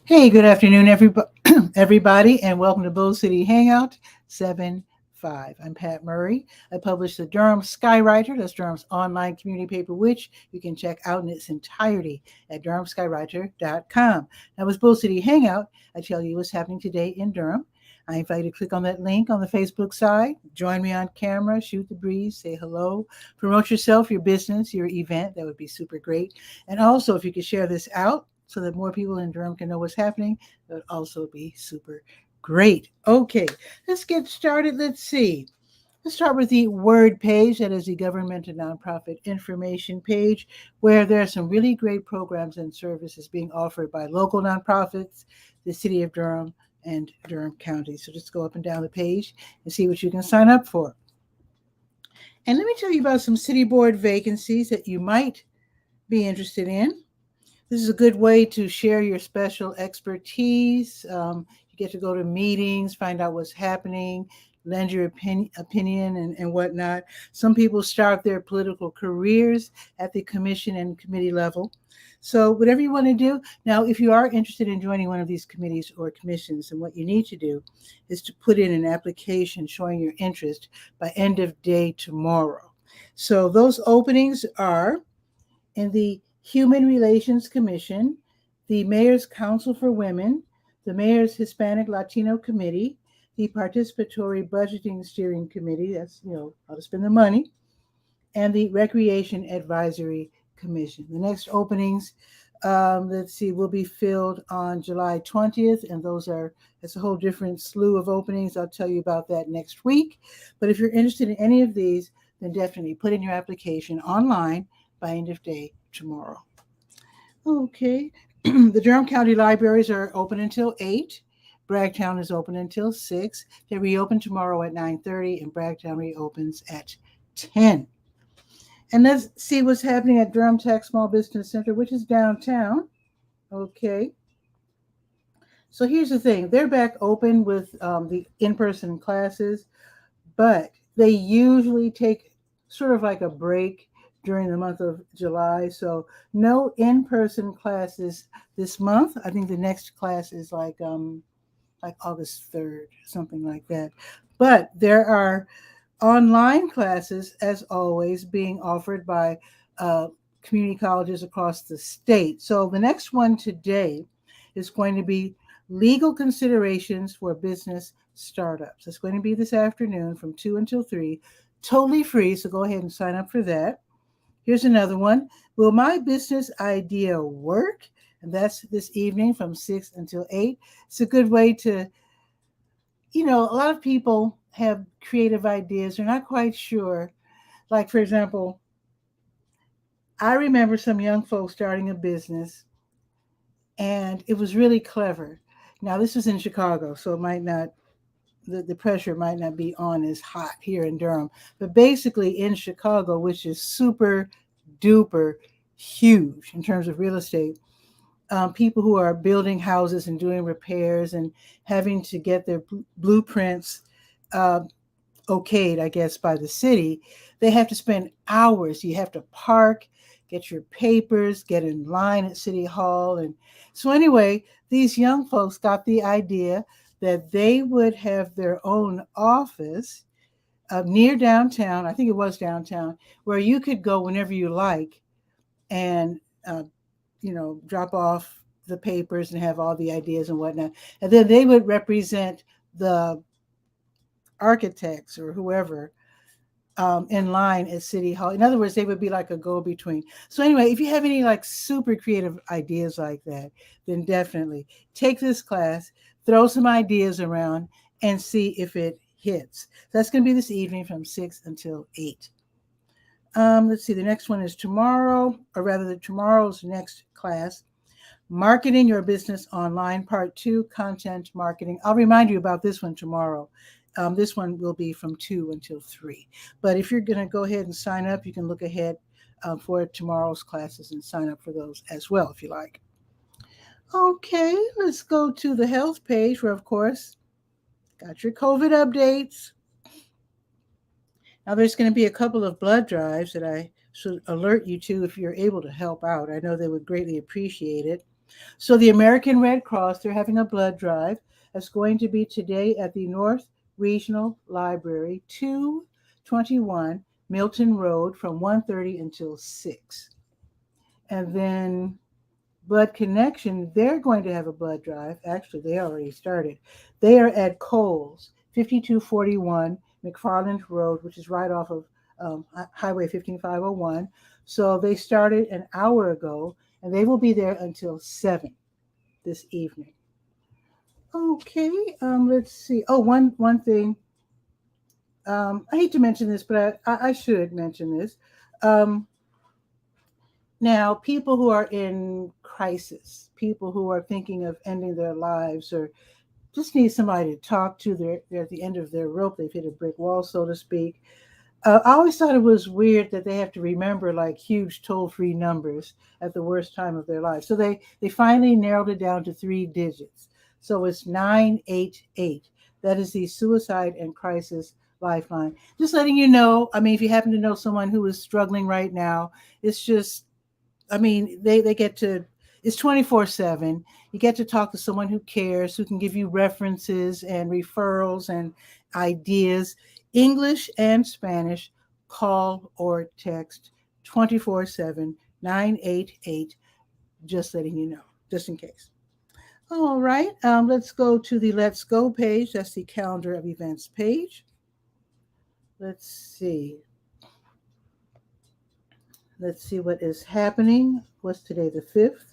Hey, good afternoon, everybody, and welcome to Bull City Hangout 7-5. I'm Pat Murray. I publish the Durham Skywriter, that's Durham's online community paper, which you can check out in its entirety at durhamskywriter.com. Now, with Bull City Hangout, I tell you what's happening today in Durham. I invite you to click on that link on the Facebook side, join me on camera, shoot the breeze, say hello, promote yourself, your business, your event. That would be super great. And also, if you could share this out, so that more people in Durham can know what's happening. That would also be super great. Okay, let's get started. Let's see. Let's start with the word page. That is the government and nonprofit information page, where there are some really great programs and services being offered by local nonprofits, the city of Durham, and Durham County. So just go up and down the page and see what you can sign up for. And let me tell you about some city board vacancies that you might be interested in. This is a good way to share your special expertise. You get to go to meetings, find out what's happening, lend your opinion and whatnot. Some people start their political careers at the commission and committee level. So whatever you want to do. Now, if you are interested in joining one of these committees or commissions, then what you need to do is to put in an application showing your interest by end of day tomorrow. So those openings are in the Human Relations Commission, the Mayor's Council for Women, the Mayor's Hispanic Latino Committee, the Participatory Budgeting Steering Committee, that's, how to spend the money, and the Recreation Advisory Commission. The next openings, will be filled on July 20th, and that's a whole different slew of openings. I'll tell you about that next week. But if you're interested in any of these, then definitely put in your application online by end of day tomorrow. Okay. The Durham County Libraries are open until 8. Bragtown is open until 6. They reopen tomorrow at 9:30, and Bragtown reopens at 10. And let's see what's happening at Durham Tech Small Business Center, which is downtown. Okay. So here's the thing. They're back open with the in-person classes, but they usually take sort of like a break during the month of July. So no in-person classes this month. I think the next class is like August 3rd, something like that. But there are online classes, as always, being offered by community colleges across the state. So the next one today is going to be legal considerations for business startups. It's going to be this afternoon from 2 until 3, totally free. So go ahead and sign up for that. Here's another one. Will my business idea work? And that's this evening from 6 until 8. It's a good way to, a lot of people have creative ideas. They're not quite sure. Like, for example, I remember some young folks starting a business, and it was really clever. Now, this was in Chicago, so it might not, the pressure might not be on as hot here in Durham. But basically in Chicago, which is super duper huge in terms of real estate, people who are building houses and doing repairs and having to get their blueprints okayed, I guess, by the city, they have to spend hours. You have to park, get your papers, get in line at City Hall. And so anyway, these young folks got the idea that they would have their own office near downtown. I think it was downtown, where you could go whenever you like and, drop off the papers and have all the ideas and whatnot. And then they would represent the architects or whoever in line at City Hall. In other words, they would be like a go-between. So anyway, if you have any like super creative ideas like that, then definitely take this class, throw some ideas around, and see if it hits. So that's going to be this evening from 6 until 8. Let's see, the next one is tomorrow, or rather tomorrow's next class, Marketing Your Business Online, Part 2, Content Marketing. I'll remind you about this one tomorrow. This one will be from 2 until 3. But if you're going to go ahead and sign up, you can look ahead for tomorrow's classes and sign up for those as well, if you like. Okay, let's go to the health page where, of course, got your COVID updates. Now, there's going to be a couple of blood drives that I should alert you to if you're able to help out. I know they would greatly appreciate it. So the American Red Cross, they're having a blood drive. It's going to be today at the North Regional Library, 221 Milton Road, from 1:30 until 6. And then Blood Connection, they're going to have a blood drive. Actually, they already started. They are at Kohl's, 5241 McFarland Road, which is right off of Highway 15501. So they started an hour ago, and they will be there until 7 this evening. Okay, let's see. Oh, one thing. I hate to mention this, but I should mention this. Now, people who are in crisis, people who are thinking of ending their lives or just need somebody to talk to, they're at the end of their rope, they've hit a brick wall, so to speak. I always thought it was weird that they have to remember like huge toll-free numbers at the worst time of their life. So they finally narrowed it down to 3 digits. So it's 988. That is the Suicide and Crisis Lifeline. Just letting you know, I mean, if you happen to know someone who is struggling right now, it's just, I mean, they get to, it's 24/7. You get to talk to someone who cares, who can give you references and referrals and ideas. English and Spanish, call or text 24/7, 988, just letting you know, just in case. All right, let's go to the Let's Go page. That's the calendar of events page. Let's see. Let's see what is happening. What's today, the 5th?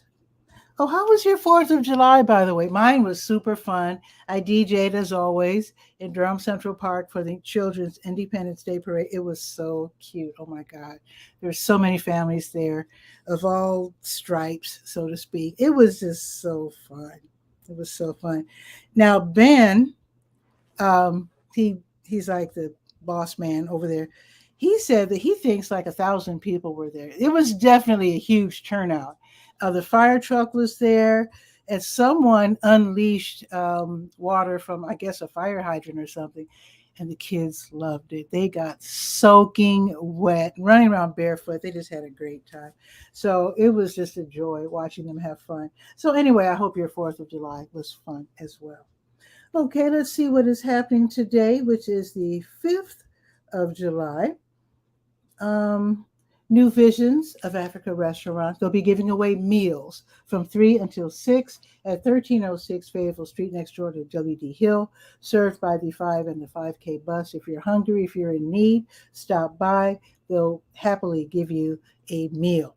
Oh, how was your 4th of July, by the way? Mine was super fun. I DJ'd as always in Durham Central Park for the Children's Independence Day Parade. It was so cute. Oh my God. There's so many families there of all stripes, so to speak. It was just so fun. It was so fun. Now, Ben, he's like the boss man over there. He said that he thinks like 1,000 people were there. It was definitely a huge turnout. The fire truck was there, and someone unleashed water from, I guess, a fire hydrant or something, and the kids loved it. They got soaking wet, running around barefoot. They just had a great time. So it was just a joy watching them have fun. So anyway, I hope your 4th of July was fun as well. Okay, let's see what is happening today, which is the 5th of July. New Visions of Africa restaurant. They'll be giving away meals from 3 until 6 at 1306 Fayetteville Street, next door to W.D. Hill, served by the 5 and the 5K bus. If you're hungry, if you're in need, stop by. They'll happily give you a meal.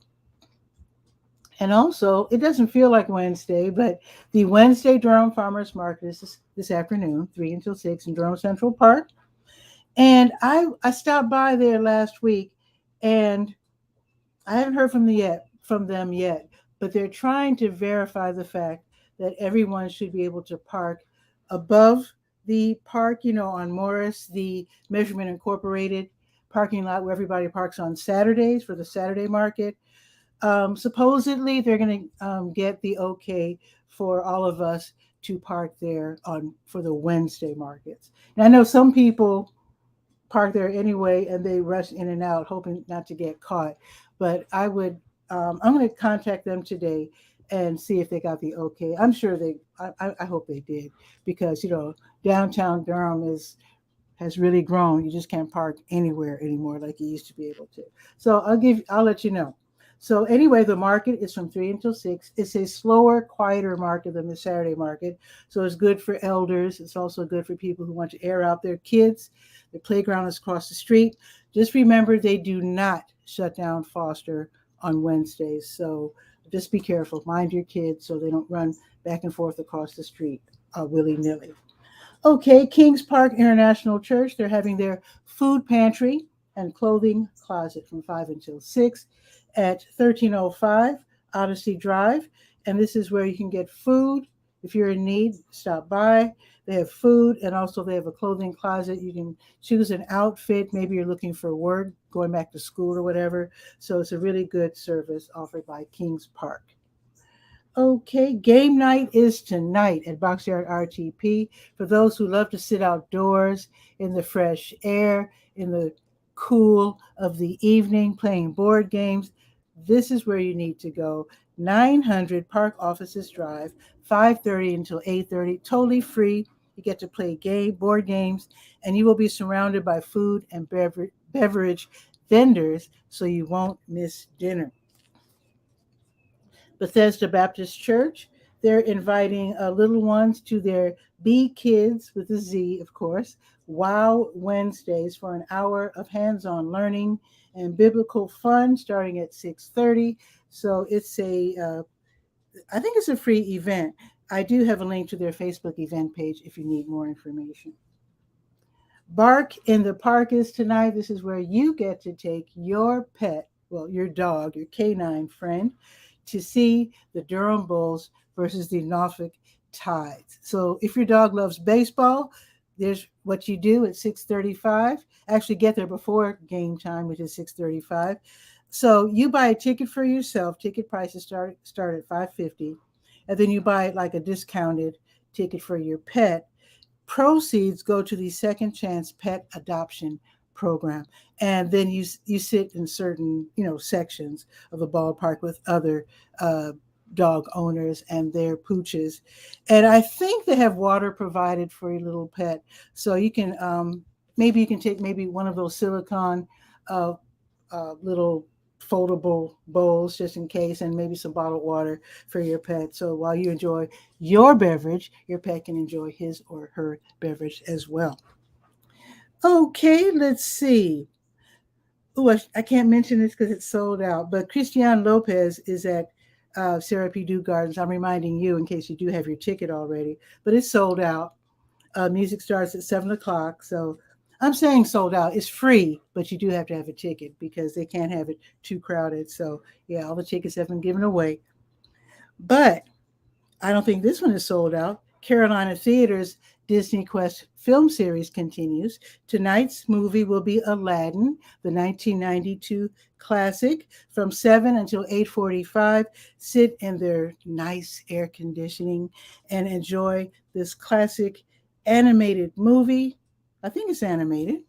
And also, it doesn't feel like Wednesday, but the Wednesday Durham Farmers Market is this afternoon, 3 until 6 in Durham Central Park. And I stopped by there last week, and I haven't heard from them yet, but they're trying to verify the fact that everyone should be able to park above the park, on Morris, the Measurement Incorporated parking lot where everybody parks on Saturdays for the Saturday market. Supposedly, they're going to get the okay for all of us to park there for the Wednesday markets. And I know some people park there anyway, and they rush in and out, hoping not to get caught. But I'm going to contact them today and see if they got the okay. I'm sure I hope they did, because downtown Durham has really grown. You just can't park anywhere anymore like you used to be able to. So I'll let you know. So anyway, the market is from 3 until 6. It's a slower, quieter market than the Saturday market. So it's good for elders. It's also good for people who want to air out their kids. The playground is across the street. Just remember, they do not shut down Foster on Wednesdays. So just be careful. Mind your kids so they don't run back and forth across the street willy-nilly. Okay, Kings Park International Church, they're having their food pantry and clothing closet from 5 until 6 at 1305 Odyssey Drive. And this is where you can get food. If you're in need, stop by. They have food, and also they have a clothing closet. You can choose an outfit. Maybe you're looking for work, going back to school or whatever. So it's a really good service offered by Kings Park. Okay, game night is tonight at Boxyard RTP. For those who love to sit outdoors in the fresh air, in the cool of the evening, playing board games, this is where you need to go. 900 Park Offices Drive, 5:30 until 8:30, totally free. You get to play board games, and you will be surrounded by food and beverage vendors, so you won't miss dinner. Bethesda Baptist Church, they're inviting little ones to their Be Kids with a Z, of course, Wow Wednesdays for an hour of hands-on learning and biblical fun starting at 6:30. So it's I think it's a free event. I do have a link to their Facebook event page if you need more information. Bark in the Park is tonight. This is where you get to take your pet, well, your dog, your canine friend, to see the Durham Bulls versus the Norfolk Tides. So if your dog loves baseball, there's what you do at 6:35. Actually, get there before game time, which is 6:35. So you buy a ticket for yourself. Ticket prices start at $5.50, and then you buy like a discounted ticket for your pet. Proceeds go to the Second Chance Pet Adoption Program, and then you sit in certain sections of the ballpark with other dog owners and their pooches. And I think they have water provided for your little pet, so you can maybe you can take maybe one of those silicone little foldable bowls just in case, and maybe some bottled water for your pet. So while you enjoy your beverage, your pet can enjoy his or her beverage as well. Okay, let's see. Oh, I can't mention this because it's sold out, but Christian Lopez is at Sarah P. Dew Gardens. I'm reminding you in case you do have your ticket already, but it's sold out. Music starts at 7 o'clock. So I'm saying sold out. It's free, but you do have to have a ticket because they can't have it too crowded. So yeah, all the tickets have been given away. But I don't think this one is sold out. Carolina Theater's Disney Quest film series continues. Tonight's movie will be Aladdin, the 1992 classic, from 7 until 8:45. Sit in their nice air conditioning and enjoy this classic animated movie. I think it's animated.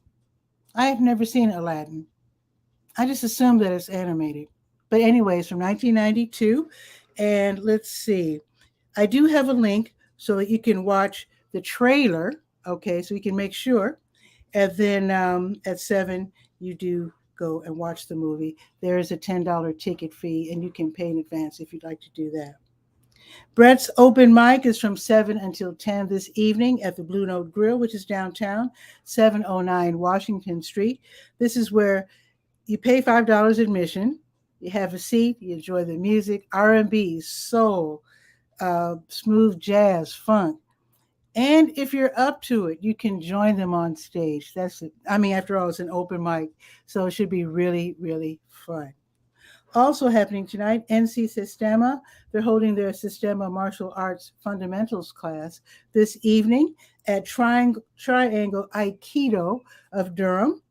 I have never seen Aladdin. I just assume that it's animated. But anyways, from 1992. And let's see. I do have a link so that you can watch the trailer. Okay, so you can make sure. And then at 7, you do go and watch the movie. There is a $10 ticket fee, and you can pay in advance if you'd like to do that. Brett's open mic is from 7 until 10 this evening at the Blue Note Grill, which is downtown, 709 Washington Street. This is where you pay $5 admission. You have a seat. You enjoy the music, R&B, soul, smooth jazz, funk. And if you're up to it, you can join them on stage. That's it. I mean, after all, it's an open mic, so it should be really, really fun. Also happening tonight, NC Sistema. They're holding their Sistema Martial Arts Fundamentals class this evening at Triangle Aikido of Durham.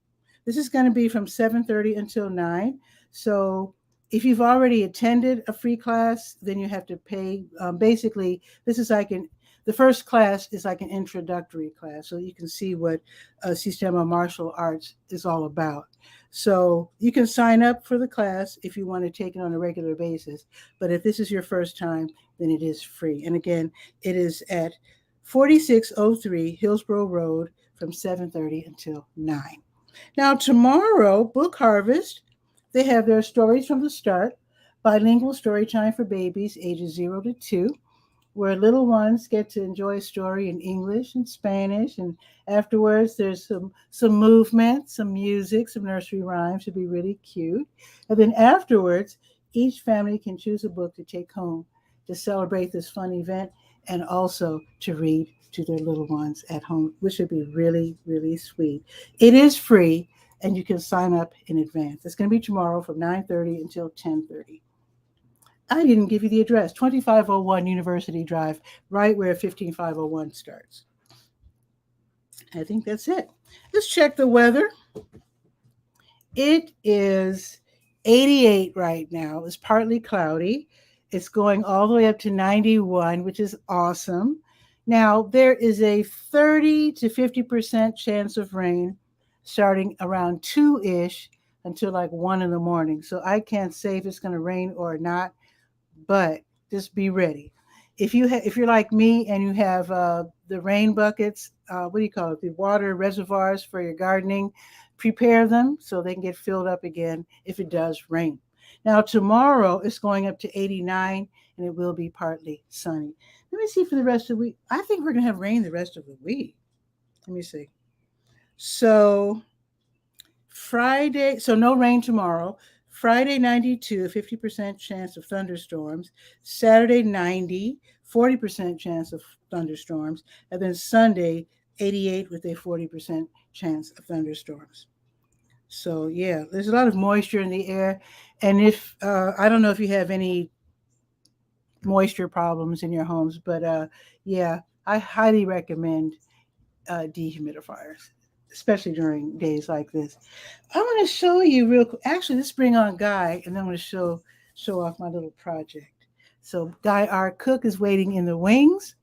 This is going to be from 7:30 until 9. So if you've already attended a free class, then you have to pay. Basically, this is like the first class is like an introductory class, so you can see what Sistema Martial Arts is all about. So you can sign up for the class if you want to take it on a regular basis. But if this is your first time, then it is free. And again, it is at 4603 Hillsborough Road from 7:30 until 9. Now, tomorrow, Book Harvest, they have their Stories from the Start, bilingual story time for babies ages 0 to 2, where little ones get to enjoy a story in English and Spanish. And afterwards, there's some movement, some music, some nursery rhymes to be really cute. And then afterwards, each family can choose a book to take home to celebrate this fun event and also to read to their little ones at home, which would be really, really sweet. It is free, and you can sign up in advance. It's going to be tomorrow from 9:30 until 10:30. I didn't give you the address, 2501 University Drive, right where 15501 starts. I think that's it. Let's check the weather. It is 88 right now. It's partly cloudy. It's going all the way up to 91, which is awesome. Now, there is a 30 to 50% chance of rain starting around 2-ish until like 1 in the morning. So I can't say if it's going to rain or not, but just be ready. If you're like me and you have the rain buckets, what do you call it? The water reservoirs for your gardening, prepare them so they can get filled up again if it does rain. Now tomorrow it's going up to 89 and it will be partly sunny. Let me see for the rest of the week. I think we're gonna have rain the rest of the week. Let me see. So Friday, so no rain tomorrow. Friday 92, 50% chance of thunderstorms. Saturday 90, 40% chance of thunderstorms. And then Sunday 88 with a 40% chance of thunderstorms. So yeah, there's a lot of moisture in the air. And if I don't know if you have any moisture problems in your homes, but yeah, I highly recommend dehumidifiers, especially during days like this. I'm going to show you real quick. Actually, let's bring on Guy, and then I'm going to show off my little project. So Guy, our cook, is waiting in the wings,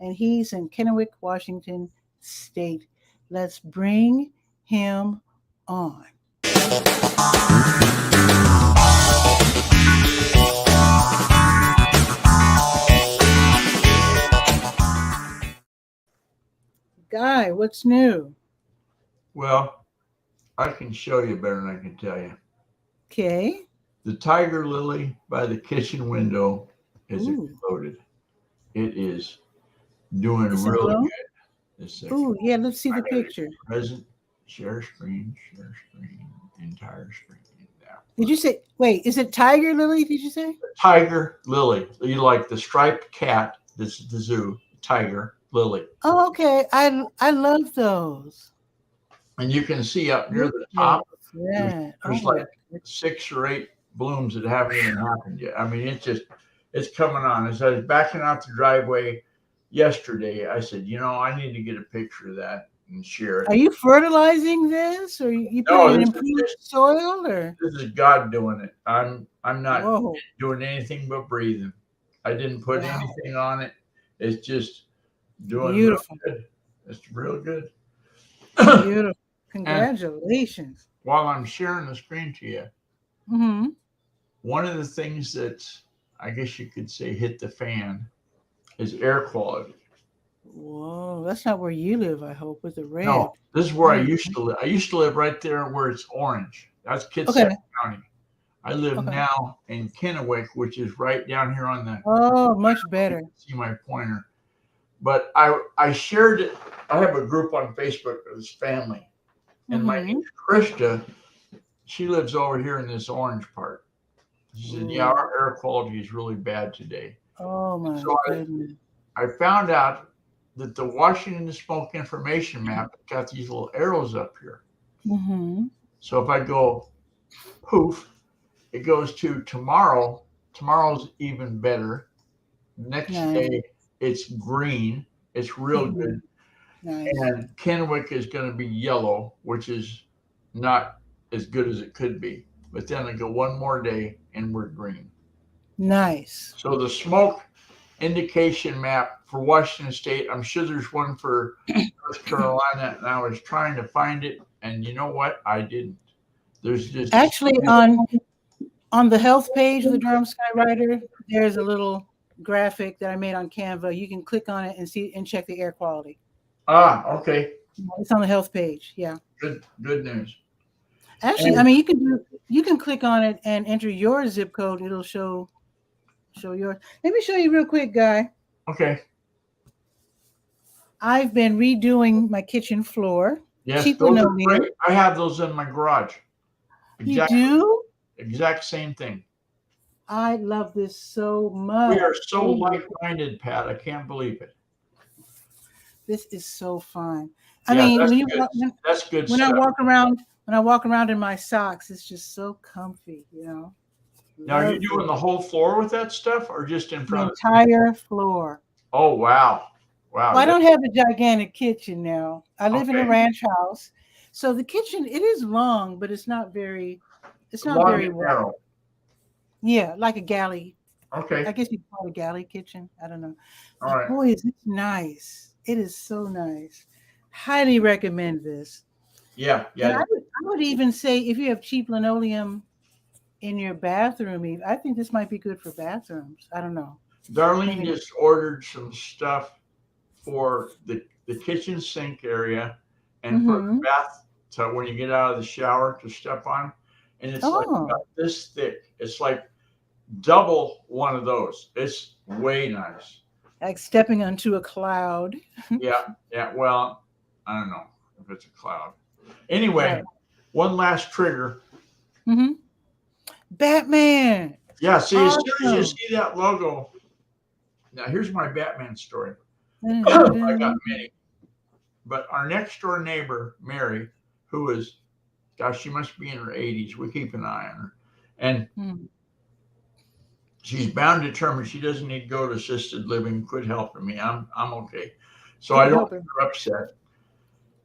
and he's in Kennewick, Washington State. Let's bring him on. Guy, what's new? Well, I can show you better than I can tell you. Okay. The tiger lily by the kitchen window is exploded. It is doing really good. Oh, yeah, let's see the picture. Present, share screen, entire screen. Did you say, wait, is it tiger lily, did you say? Tiger lily. You like the striped cat, this is the zoo, tiger lily. Oh, okay. I love those. And you can see up near the top, there's like 6 or 8 blooms that haven't even happened yet. I mean, it's coming on. As I was backing out the driveway yesterday, I said, I need to get a picture of that and share it. Are you fertilizing this, or you put it in improved soil, or this is God doing it? I'm not doing anything but breathing. I didn't put anything on it. It's just doing beautiful. Real good. It's real good. Beautiful. Congratulations. And while I'm sharing the screen to you, one of the things that I guess you could say hit the fan is air quality. Whoa, that's not where you live, I hope, with the red. No, this is where I used to live. I used to live right there where it's orange. That's Kitsap County. I live now in Kennewick, which is right down here on the... Oh, much better. See my pointer. But I shared it. I have a group on Facebook of this family. And my niece, Krista, she lives over here in this orange part. She said, yeah, our air quality is really bad today. Oh, my goodness. I found out that the Washington Smoke Information Map got these little arrows up here. So if I go poof, it goes to tomorrow. Tomorrow's even better. Next day, it's green. It's real good. Nice. And Kennewick is going to be yellow, which is not as good as it could be. But then I go one more day and we're green. Nice. So the smoke indication map for Washington State, I'm sure there's one for North Carolina, and I was trying to find it, and you know what? I didn't. There's just actually on the health page of the Durham Skywriter, there's a little graphic that I made on Canva. You can click on it and see and check the air quality. Ah, okay. It's on the health page. Yeah. Good news. Actually, I mean, you can click on it and enter your zip code. It'll show yours. Let me show you real quick, Guy. Okay. I've been redoing my kitchen floor. Yes, those are great. I have those in my garage. Exactly, you do? Exact same thing. I love this so much. We are so like-minded, Pat. I can't believe it. This is so fun. I mean, that's good. When I walk around in my socks, it's just so comfy, Now, are you doing the whole floor with that stuff, or just in front? The entire floor. Oh, wow. Well, I don't have a gigantic kitchen now. I live in a ranch house. So the kitchen, it is long, but it's not very narrow. Yeah, like a galley. Okay. I guess you call it a galley kitchen. I don't know. All right. Boy, is it nice. It is so nice. Highly recommend this. Yeah. And I would even say if you have cheap linoleum in your bathroom. I think this might be good for bathrooms. I don't know. Darlene just ordered some stuff for the kitchen sink area and for the bathtub when you get out of the shower to step on. And it's like about this thick. It's like double one of those. It's way nice. Like stepping onto a cloud. Yeah. Well, I don't know if it's a cloud. Anyway, one last trigger. Batman. Yeah, see, as soon as you see that logo, now here's my Batman story. I got many. But our next door neighbor, Mary, who is, gosh, she must be in her 80s. We keep an eye on her. And she's bound determined she doesn't need to go to assisted living. Quit helping me. I'm okay. So I don't get her upset.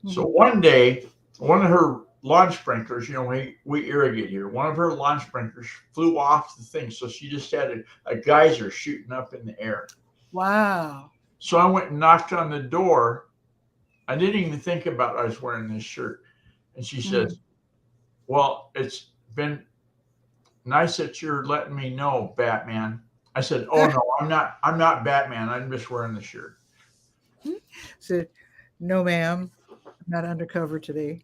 So one day, one of her lawn sprinklers, we irrigate here. One of her lawn sprinklers flew off the thing. So she just had a geyser shooting up in the air. Wow. So I went and knocked on the door. I didn't even think about I was wearing this shirt. And she says, well, it's been nice that you're letting me know, Batman. I said, oh, no, I'm not Batman. I'm just wearing the shirt. Said, no, ma'am. I'm not undercover today.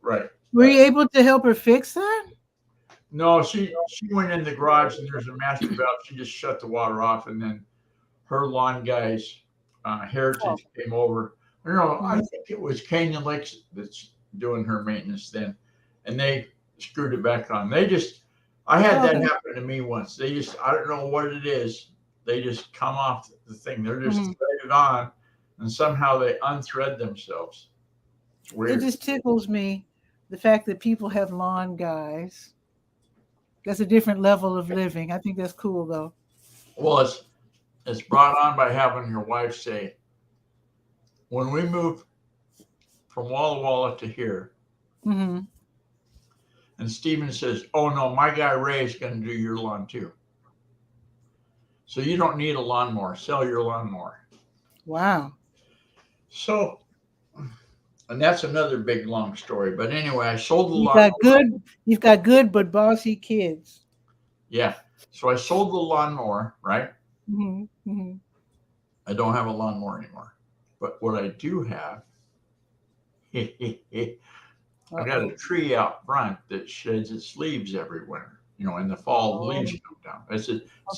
Right. Were you able to help her fix that? No, she went in the garage and there's a master valve. She just shut the water off, and then her lawn guys, Heritage, came over. I think it was Canyon Lakes that's doing her maintenance then, and they screwed it back on. I had that happen to me once. I don't know what it is. They just come off the thing. They're just threaded on, and somehow they unthread themselves. It's weird. It just tickles me, the fact that people have lawn guys. That's a different level of living. I think that's cool, though. Well, it's brought on by having your wife say, when we moved from Walla Walla to here, and Steven says, oh, no, my guy Ray is going to do your lawn too. So you don't need a lawnmower. Sell your lawnmower. Wow. So, and that's another big, long story. But anyway, I sold the lawnmower. You've got good but bossy kids. Yeah. So I sold the lawnmower, right? I don't have a lawnmower anymore. But what I do have, I got a tree out front that sheds its leaves every winter. In the fall, the leaves come down. It's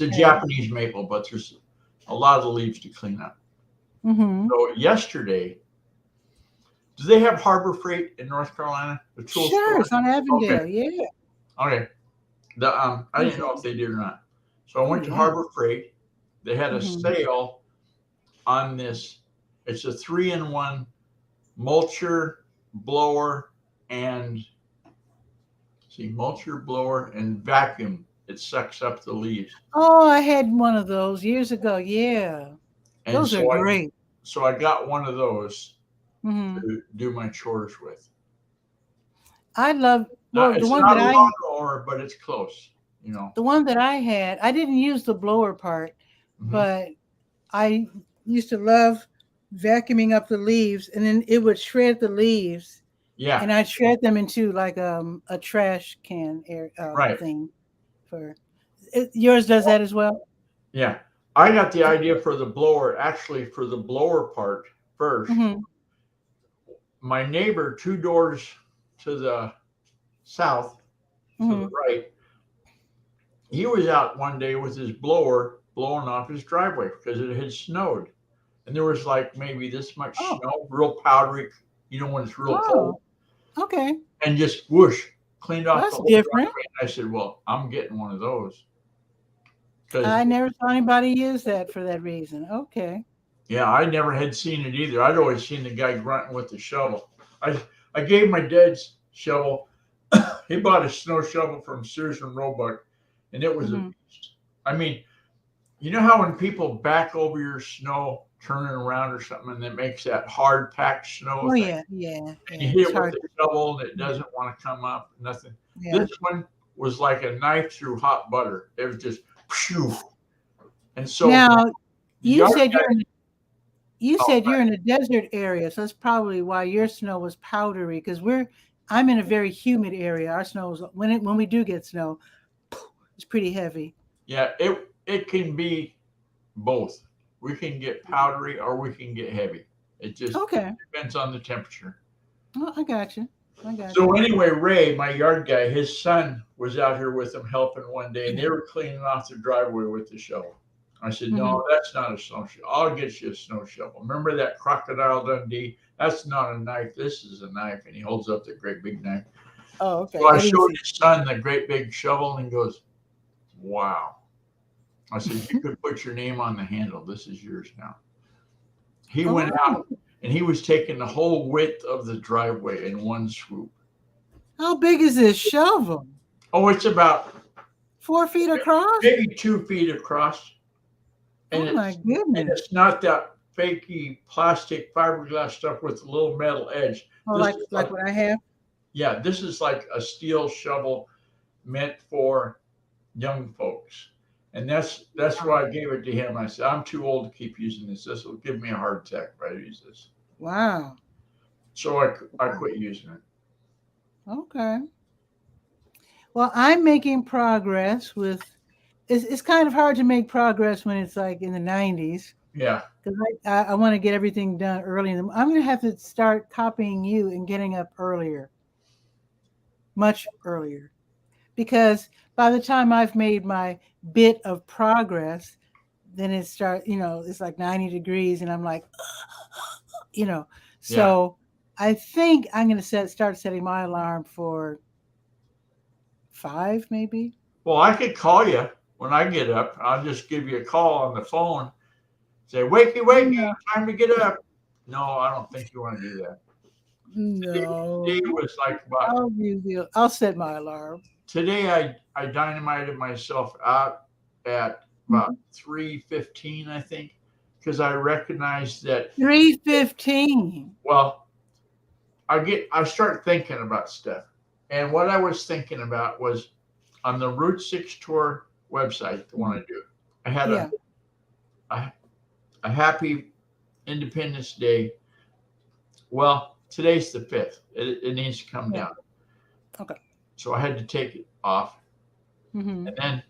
a Japanese maple, but there's a lot of the leaves to clean up. So yesterday, do they have Harbor Freight in North Carolina? Sure, it's on Avondale. Okay. Yeah. Okay. I didn't know if they did or not. So I went to Harbor Freight. They had a sale on this. It's a 3-in-1 mulcher, blower, and vacuum. It sucks up the leaves. Oh, I had one of those years ago. Yeah. And those are great. So I got one of those to do my chores with. I love the one that I blower, but it's close. The one that I had, I didn't use the blower part, but I used to love vacuuming up the leaves, and then it would shred the leaves. Yeah. And I'd shred them into like a trash can thing. Yours does that as well? Yeah. I got the idea for the blower, actually for the blower part first. My neighbor 2 doors to the south, to the right, he was out one day with his blower blowing off his driveway because it had snowed. And there was like maybe this much snow, real powdery, when it's real cold. Okay. And just whoosh, cleaned off That's the whole different. driveway. I said, well, I'm getting one of those. I never saw anybody use that for that reason. Okay. Yeah, I never had seen it either. I'd always seen the guy grunting with the shovel. I gave my dad's shovel. He bought a snow shovel from Sears and Roebuck, and it was a beast. I mean, you know how when people back over your snow, turning around or something, and it makes that hard packed snow thing? Yeah. And you hit it with the shovel, and it doesn't want to come up, nothing. Yeah. This one was like a knife through hot butter. It was just, phew. And so now, you said you're in a desert area, so that's probably why your snow was powdery. Because I'm in a very humid area. Our snow is when we do get snow, It's pretty heavy. Yeah, it can be both. We can get powdery or we can get heavy. It just Okay. depends on the temperature. Oh, I got you. I got So you. anyway, Ray, my yard guy, his son was out here with him helping one day, and they were cleaning off their driveway with the shovel. I said, no, that's not a snow shovel. I'll get you a snow shovel. Remember that Crocodile Dundee? That's not a knife. This is a knife. And he holds up the great big knife. Oh, okay. So I showed his son the great big shovel, and he goes, wow. I said, you could put your name on the handle. This is yours now. He went out, and he was taking the whole width of the driveway in one swoop. How big is this shovel? Oh, it's about 4 feet across? Maybe 2 feet across. And oh, my goodness. And it's not that fakey plastic fiberglass stuff with a little metal edge. Oh, like what I have? Yeah, this is like a steel shovel meant for young folks. And that's why I gave it to him. I said, I'm too old to keep using this. This will give me a heart attack if I use this. Wow. So I quit using it. Okay. Well, I'm making progress with. It's kind of hard to make progress when it's like in the 90s. Yeah. Because I want to get everything done early. I'm going to have to start copying you and getting up earlier. Much earlier. Because by the time I've made my bit of progress, then it starts, it's like 90 degrees and I'm like, So I think I'm going to start setting my alarm for 5 maybe. Well, I could call you when I get up. I'll just give you a call on the phone. Say, wakey, time to get up. No, I don't think you want to do that. No. Today was like about, I'll set my alarm. Today I dynamited myself out at about 3:15, I think, because I recognized that 3:15. Well, I start thinking about stuff. And what I was thinking about was on the Route 6 tour website, the one I do, I had a happy Independence Day. Well, today's the 5th. It needs to come down. Okay. So I had to take it off. And then,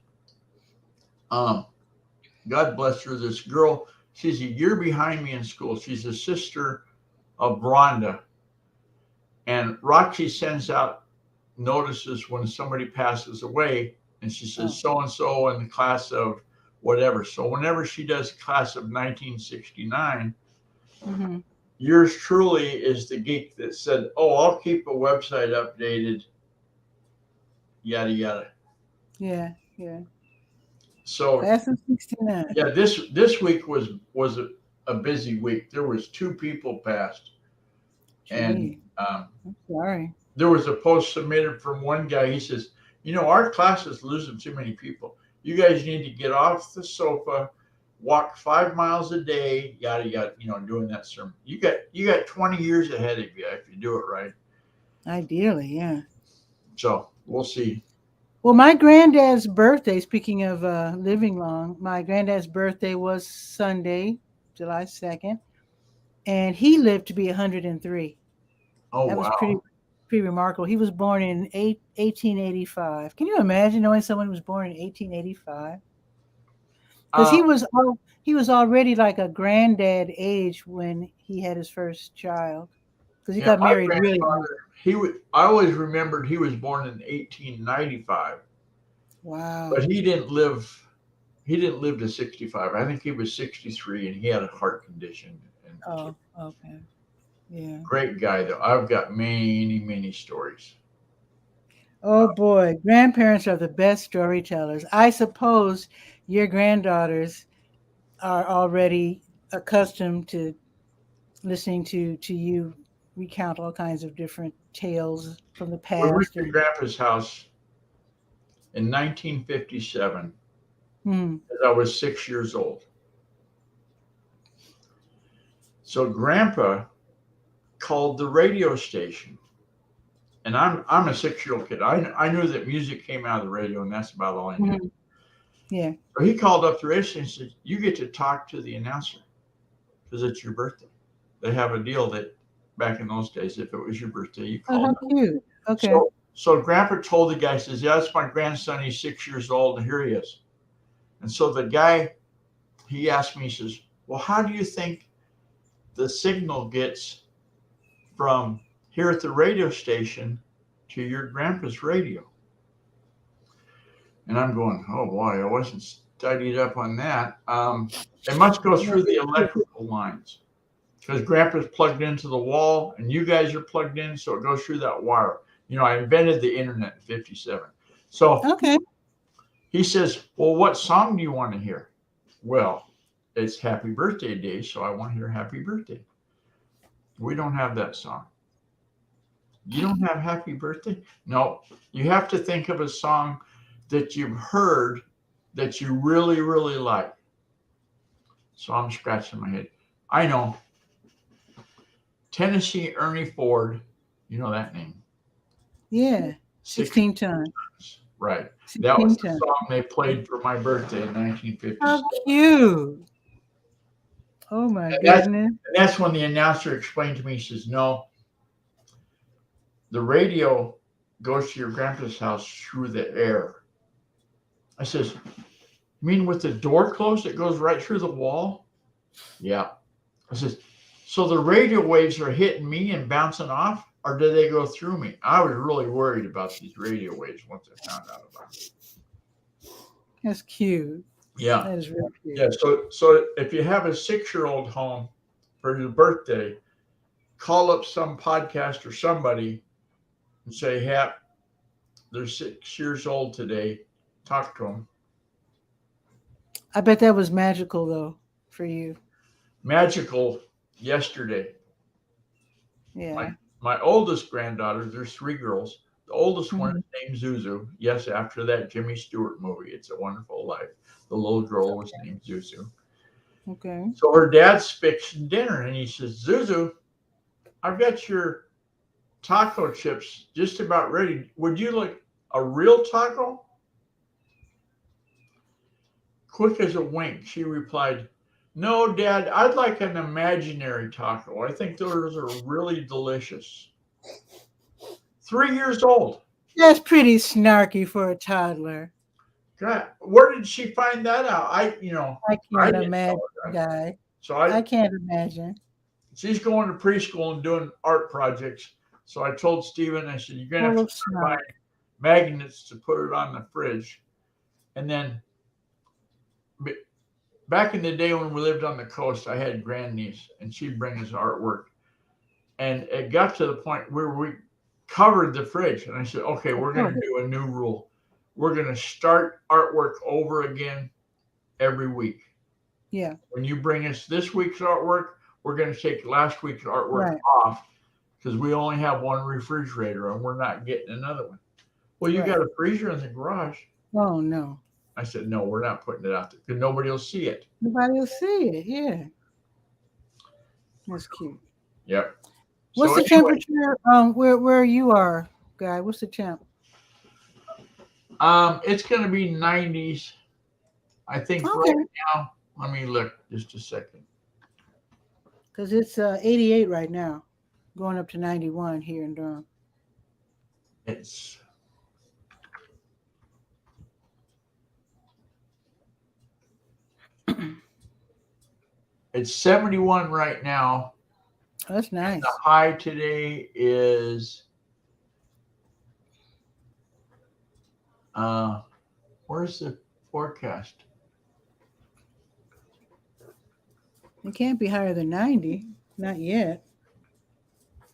God bless her, this girl, she's a year behind me in school. She's a sister of Rhonda. And Roxy sends out notices when somebody passes away. And she says, so-and-so in the class of whatever. So whenever she does class of 1969, yours truly is the geek that said, I'll keep a website updated, yada, yada. Yeah. So class of 69. Yeah, this week was a busy week. There was 2 people passed. And I'm sorry. There was a post submitted from one guy. He says, our class is losing too many people. You guys need to get off the sofa, walk 5 miles a day, yada, yada, doing that sermon. You got 20 years ahead of you if you do it right. Ideally, yeah. So we'll see. Well, my granddad's birthday, speaking of living long, my granddad's birthday was Sunday, July 2nd. And he lived to be 103. Oh, that was wow. pretty remarkable. He was born in 1885. Can you imagine knowing someone who was born in 1885? Because he was already like a granddad age when he had his first child. Because he got married really young. I always remembered he was born in 1895. Wow. But he didn't live to 65. I think he was 63 and he had a heart condition. Oh, okay. Yeah. Great guy, though. I've got many, many stories. Oh, boy. Grandparents are the best storytellers. I suppose your granddaughters are already accustomed to listening to you recount all kinds of different tales from the past. We went to Grandpa's house in 1957 as I was 6 years old. So Grandpa called the radio station, and I'm a 6-year-old kid. I knew that music came out of the radio, and that's about all I knew. Yeah. So he called up the radio station and said, "You get to talk to the announcer because it's your birthday." They have a deal that back in those days, if it was your birthday, you called. Oh, how cute. Okay. So Grandpa told the guy, says, yeah, that's my grandson. He's 6 years old, and here he is. And so the guy, he asked me, he says, well, how do you think the signal gets from here at the radio station to your grandpa's radio? And I'm going, oh boy, I wasn't studied up on that. It must go through the electrical lines because Grandpa's plugged into the wall and you guys are plugged in, so it goes through that wire. You know, I invented the internet in '57. So Okay. he says, well, what song do you want to hear? Well, it's Happy Birthday Day, so I want to hear Happy Birthday. We don't have that song. You don't have Happy Birthday? No, you have to think of a song that you've heard that you really, really like. So I'm scratching my head. I know. Tennessee Ernie Ford, you know that name. Yeah. 16 tons. Right. That was the song they played for my birthday in 1957. How cute. Oh my goodness. That's when the announcer explained to me, he says, no, the radio goes to your grandpa's house through the air. I says, you mean with the door closed, it goes right through the wall? Yeah. I says, so the radio waves are hitting me and bouncing off, or do they go through me? I was really worried about these radio waves once I found out about it. That's cute. Yeah. That is really cute. Yeah. So if you have a 6-year-old home for your birthday, call up some podcast or somebody and say, hey, they're 6 years old today. Talk to them. I bet that was magical, though, for you. Magical yesterday. Yeah. My oldest granddaughter, there's 3 girls. The oldest one is named Zuzu. Yes, after that Jimmy Stewart movie, It's a Wonderful Life. The little girl was named Zuzu. Okay. So her dad's fixing dinner, and he says, Zuzu, I've got your taco chips just about ready. Would you like a real taco? Quick as a wink, she replied, no, Dad, I'd like an imaginary taco. I think those are really delicious. 3 years old. That's pretty snarky for a toddler. God, where did she find that out? I can't imagine, guy. So I can't imagine. She's going to preschool and doing art projects. So I told Stephen, I said, you're going to have to find magnets to put it on the fridge. And then back in the day when we lived on the coast, I had grandniece, and she'd bring us artwork. And it got to the point where we covered the fridge. And I said, okay, we're going to do a new rule. We're going to start artwork over again every week. Yeah. When you bring us this week's artwork, we're going to take last week's artwork off because we only have one refrigerator and we're not getting another one. Well, you got a freezer in the garage. Oh, no. I said, no, we're not putting it out there because nobody will see it. Nobody will see it. Yeah. That's cute. Yep. What's the temperature where you are, Guy? What's the temp? It's going to be 90s. I think right now. Let me look just a second. Because it's 88 right now, going up to 91 here in Durham. It's 71 right now. Oh, that's nice. And the high today is where's the forecast? It can't be higher than 90. Not yet.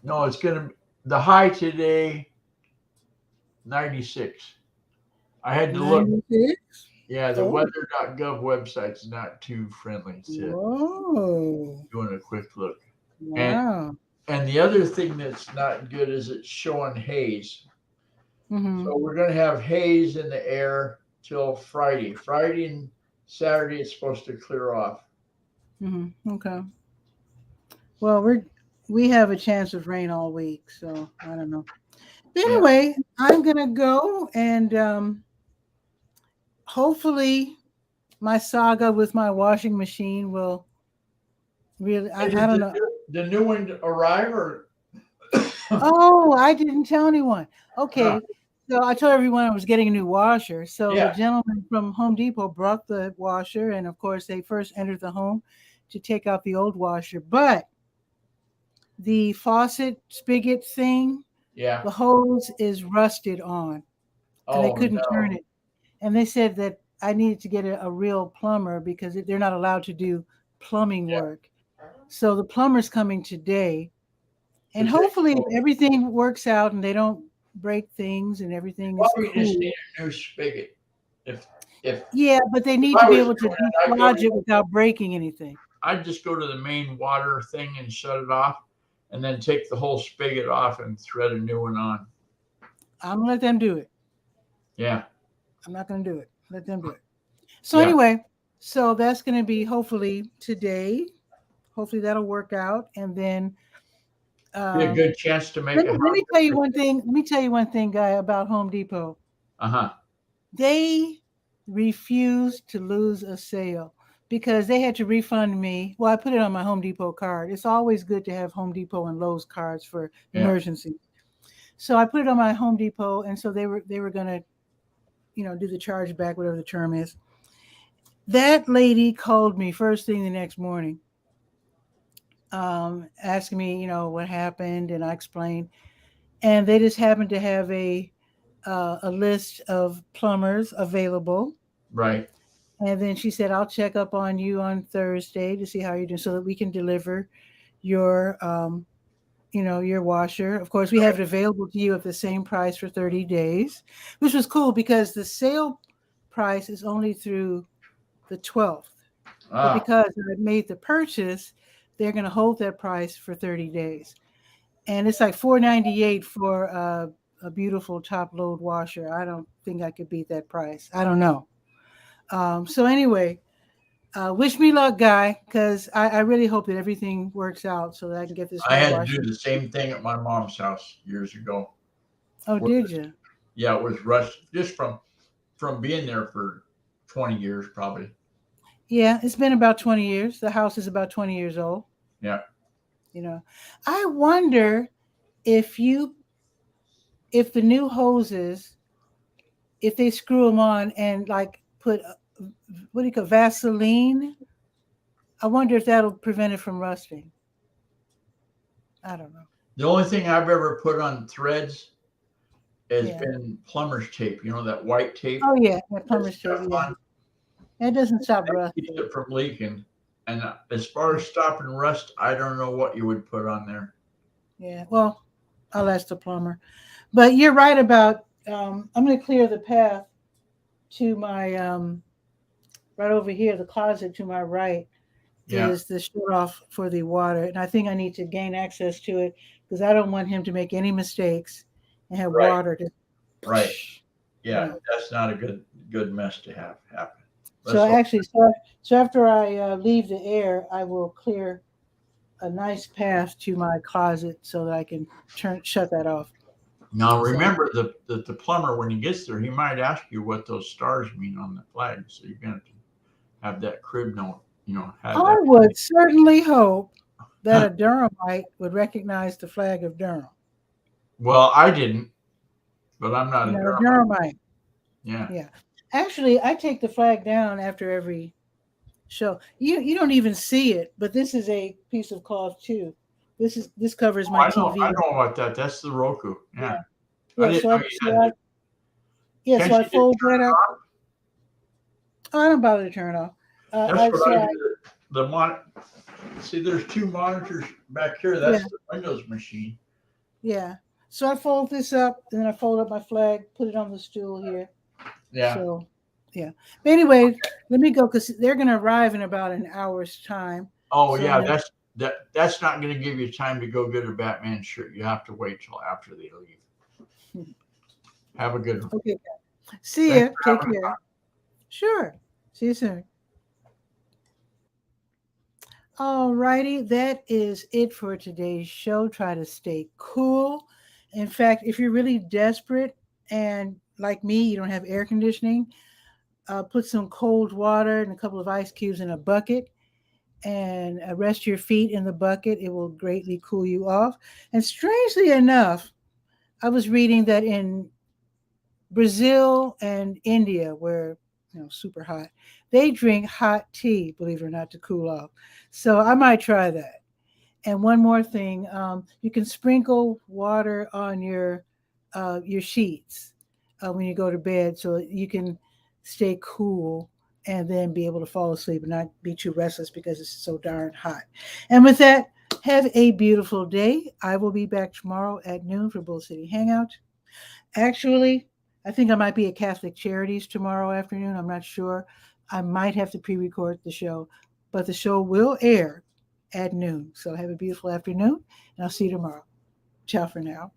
No, it's going to the high today 96. I had to 96? Look. Yeah, the weather.gov website's not too friendly. Whoa. Doing a quick look. Wow. And the other thing that's not good is it's showing haze. Mm-hmm. So we're going to have haze in the air till Friday. Friday and Saturday it's supposed to clear off. Mm-hmm. Okay. Well, we have a chance of rain all week, so I don't know. But anyway, I'm gonna go and hopefully my saga with my washing machine will really. I don't know. The new one arrive or? Oh, I didn't tell anyone. Okay. So I told everyone I was getting a new washer. So the Yeah. gentleman from Home Depot brought the washer, and of course they first entered the home to take out the old washer. But the faucet spigot thing, Yeah. the hose is rusted on, and they Oh couldn't turn no. it. And they said that I needed to get a real plumber because they're not allowed to do plumbing Yeah. work. So the plumber's coming today, To and take. hopefully if everything works out and they don't break things and everything is Probably just need cool. a new spigot. If if Yeah, but they need I to be was able to doing it, dislodge it without breaking anything. I'd just go to the main water thing and shut it off, and then take the whole spigot off and thread a new one on. I'm gonna let them do it. Yeah. I'm not gonna do it. Let them do it. So Yeah. anyway, so that's gonna be hopefully today. Hopefully that'll work out. And then Be a good chance to make a let me house. tell you one thing. Let me tell you one thing, guy, about Home Depot. Uh-huh. They refuse to lose a sale because they had to refund me. Well, I put it on my Home Depot card. It's always good to have Home Depot and Lowe's cards for Yeah. emergencies. So I put it on my Home Depot, and so they were gonna, do the charge back, whatever the term is. That lady called me first thing the next morning, asking me, what happened, and I explained. And they just happened to have a list of plumbers available. Right. And then she said, "I'll check up on you on Thursday to see how you're doing, so that we can deliver your, your washer. Of course, we have it available to you at the same price for 30 days," which was cool because the sale price is only through the 12th. But Ah, because I made the purchase, they're going to hold that price for 30 days. And it's like $4.98 for a beautiful top load washer. I don't think I could beat that price. I don't know. So anyway, wish me luck, guy, because I really hope that everything works out so that I can get this I new had to do washer. the same thing at my mom's house years ago. Oh, did you? Yeah, it was rushed just from being there for 20 years probably. Yeah, it's been about 20 years. The house is about 20 years old. Yeah. I wonder if if the new hoses, if they screw them on and like put what do you call Vaseline? I wonder if that'll prevent it from rusting. I don't know. The only thing I've ever put on threads has Yeah. been plumber's tape. You know that white tape Oh yeah, that that's plumber's tape. stuck Yeah, on? it doesn't stop That rust. keeps it from leaking. And as far as stopping rust, I don't know what you would put on there. Yeah. Well, I'll ask the plumber. But you're right about. I'm going to clear the path to my right over here. The closet to my right Yeah. is the shut off for the water, and I think I need to gain access to it because I don't want him to make any mistakes and have Right. water to. Right. Yeah. Yeah. That's not a good mess to have happen. So Let's hope. actually, so after I leave the air, I will clear a nice path to my closet so that I can shut that off. Now So remember the plumber when he gets there, he might ask you what those stars mean on the flag. So you're gonna have that crib note, have I that. would certainly hope that a Durhamite would recognize the flag of Durham. Well, I didn't, but I'm not You're a not a Durham. Durhamite. Yeah. Yeah. Actually, I take the flag down after every show. You don't even see it, but this is a piece of cloth too. This covers my I TV. know about that. That's the Roku. Yeah. I Yeah. didn't So know I you so had I to. yeah. So Can't I you just fold turn that it up. on? Oh, I don't bother to turn it off. That's what I I do. See, there's two monitors back here. yeah. That's the Windows machine. Yeah. So I fold this up, and then I fold up my flag, put it on the stool here. Yeah. So, yeah. But anyway, let me go because they're going to arrive in about an hour's time. Oh So yeah, I'm gonna, that's not going to give you time to go get a Batman shirt. You have to wait till after they leave. Have a good one. okay. See Thanks ya. for Take having care. Sure. See you soon. All righty. That is it for today's show. Try to stay cool. In fact, if you're really desperate and like me, you don't have air conditioning, put some cold water and a couple of ice cubes in a bucket and rest your feet in the bucket. It will greatly cool you off. And strangely enough, I was reading that in Brazil and India, where super hot, they drink hot tea, believe it or not, to cool off. So I might try that. And one more thing, you can sprinkle water on your sheets when you go to bed, so you can stay cool and then be able to fall asleep and not be too restless because it's so darn hot. And with that, have a beautiful day. I will be back tomorrow at noon for Bull City Hangout. Actually, I think I might be at Catholic Charities tomorrow afternoon. I'm not sure. I might have to pre-record the show, but the show will air at noon. So have a beautiful afternoon, and I'll see you tomorrow. Ciao for now.